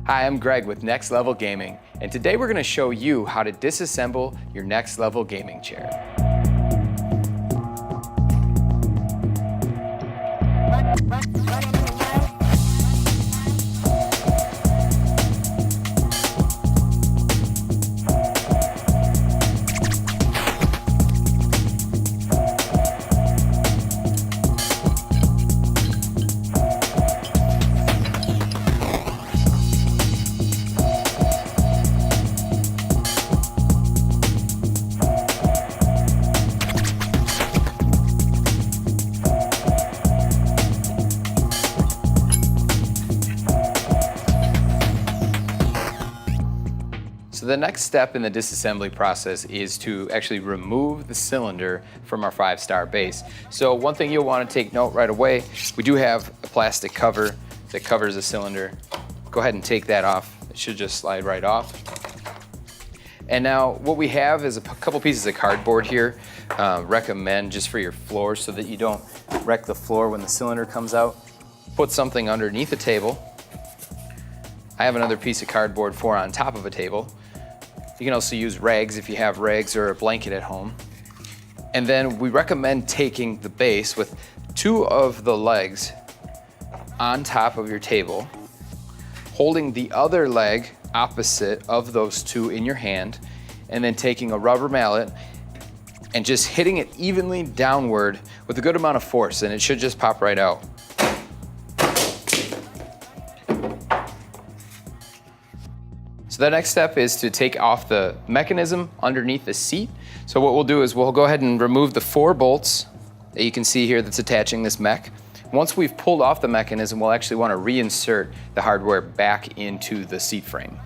Hi, I'm Greg with NXT LEVL Gaming, and today we're going to show you how to disassemble your NXT LEVL gaming chair. So the next step in the disassembly process is to actually remove the cylinder from our 5-star base. So one thing you'll want to take note right away, we do have a plastic cover that covers the cylinder. Go ahead and take that off. It should just slide right off. And now what we have is a couple pieces of cardboard here. Recommend just for your floor so that you don't wreck the floor when the cylinder comes out. Put something underneath the table. I have another piece of cardboard for on top of a table. You can also use rags if you have rags or a blanket at home. And then we recommend taking the base with 2 of the legs on top of your table, holding the other leg opposite of those 2 in your hand, and then taking a rubber mallet and just hitting it evenly downward with a good amount of force, and it should just pop right out. So the next step is to take off the mechanism underneath the seat. So what we'll do is we'll go ahead and remove the 4 bolts that you can see here that's attaching this mech. Once we've pulled off the mechanism, we'll actually want to reinsert the hardware back into the seat frame.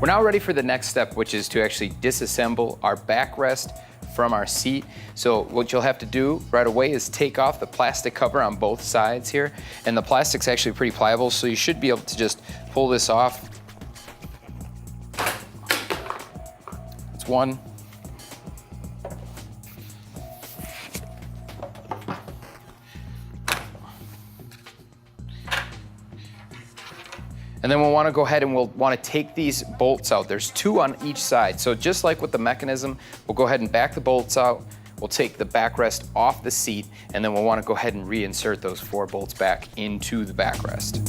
We're now ready for the next step, which is to actually disassemble our backrest from our seat. So what you'll have to do right away is take off the plastic cover on both sides here. And the plastic's actually pretty pliable, so you should be able to just pull this off. It's one. And then we'll want to go ahead and we'll want to take these bolts out. There's 2 on each side. So just like with the mechanism, we'll go ahead and back the bolts out. We'll take the backrest off the seat, and then we'll want to go ahead and reinsert those 4 bolts back into the backrest.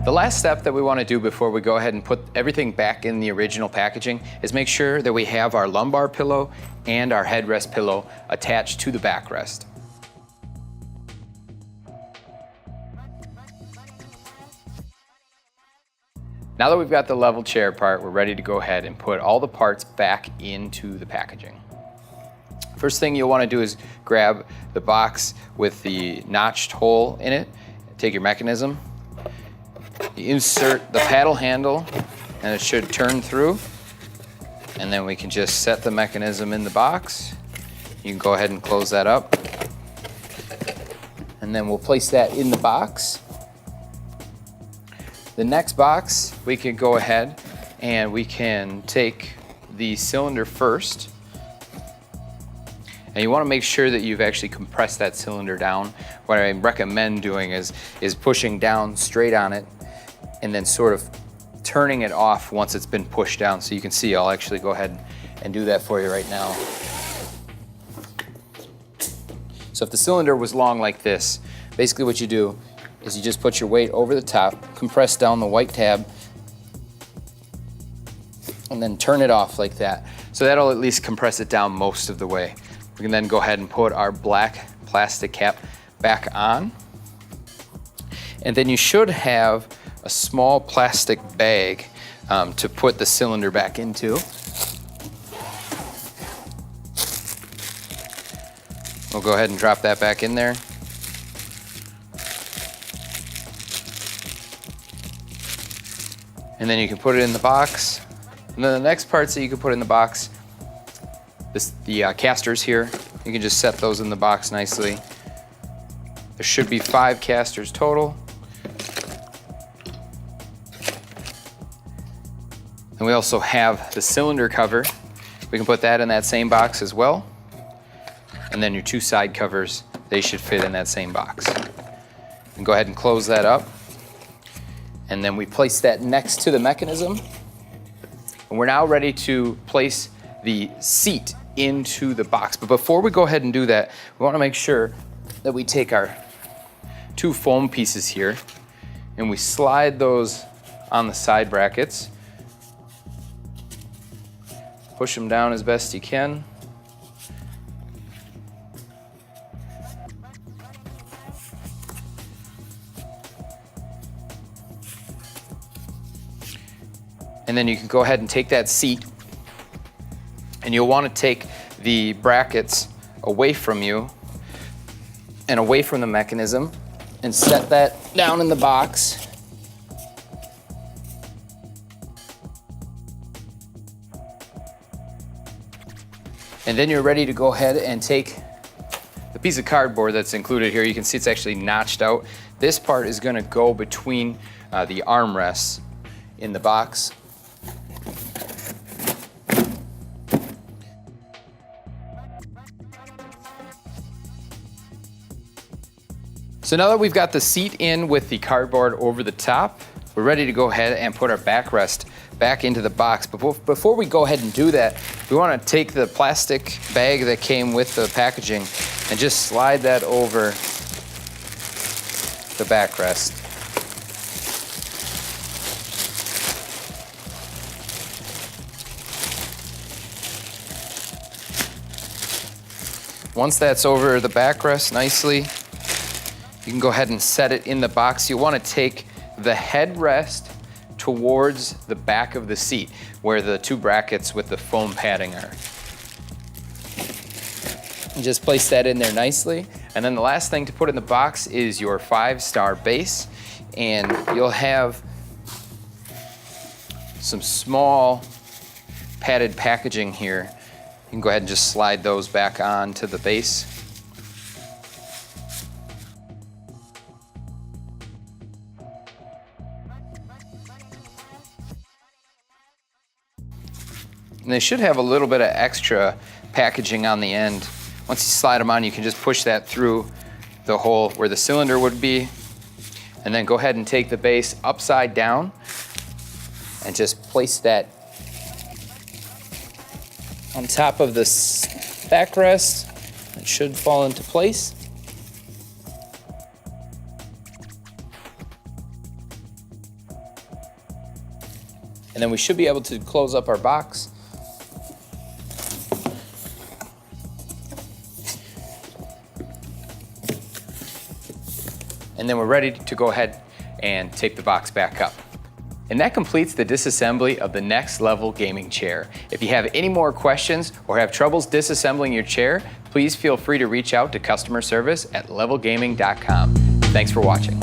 The last step that we want to do before we go ahead and put everything back in the original packaging is make sure that we have our lumbar pillow and our headrest pillow attached to the backrest. Now that we've got the level chair part, we're ready to go ahead and put all the parts back into the packaging. First thing you'll want to do is grab the box with the notched hole in it, take your mechanism, you insert the paddle handle, and it should turn through. And then we can just set the mechanism in the box. You can go ahead and close that up. And then we'll place that in the box. The next box, we can go ahead and we can take the cylinder first. And you want to make sure that you've actually compressed that cylinder down. What I recommend doing is pushing down straight on it and then sort of turning it off once it's been pushed down. So you can see I'll actually go ahead and do that for you right now. So if the cylinder was long like this, basically what you do is you just put your weight over the top, compress down the white tab, and then turn it off like that. So that'll at least compress it down most of the way. We can then go ahead and put our black plastic cap back on. And then you should have a small plastic bag to put the cylinder back into. We'll go ahead and drop that back in there. And then you can put it in the box. And then the next parts that you can put in the box, the casters here, you can just set those in the box nicely. There should be 5 casters total. And we also have the cylinder cover. We can put that in that same box as well. And then your 2 side covers, they should fit in that same box. And go ahead and close that up. And then we place that next to the mechanism. And we're now ready to place the seat into the box. But before we go ahead and do that, we want to make sure that we take our 2 foam pieces here and we slide those on the side brackets. Push them down as best you can. And then you can go ahead and take that seat, and you'll want to take the brackets away from you and away from the mechanism and set that down in the box. And then you're ready to go ahead and take the piece of cardboard that's included here. You can see it's actually notched out. This part is going to go between the armrests in the box. So now that we've got the seat in with the cardboard over the top, we're ready to go ahead and put our backrest back into the box. But before we go ahead and do that, we want to take the plastic bag that came with the packaging and just slide that over the backrest. Once that's over the backrest nicely, you can go ahead and set it in the box. You want to take the headrest towards the back of the seat where the 2 brackets with the foam padding are. And just place that in there nicely. And then the last thing to put in the box is your 5-star base. And you'll have some small padded packaging here. You can go ahead and just slide those back on to the base. And they should have a little bit of extra packaging on the end. Once you slide them on, you can just push that through the hole where the cylinder would be. And then go ahead and take the base upside down and just place that on top of the backrest. It should fall into place. And then we should be able to close up our box. And then we're ready to go ahead and take the box back up. And that completes the disassembly of the NXT LEVL Gaming chair. If you have any more questions or have troubles disassembling your chair, please feel free to reach out to customer service at levelgaming.com. Thanks for watching.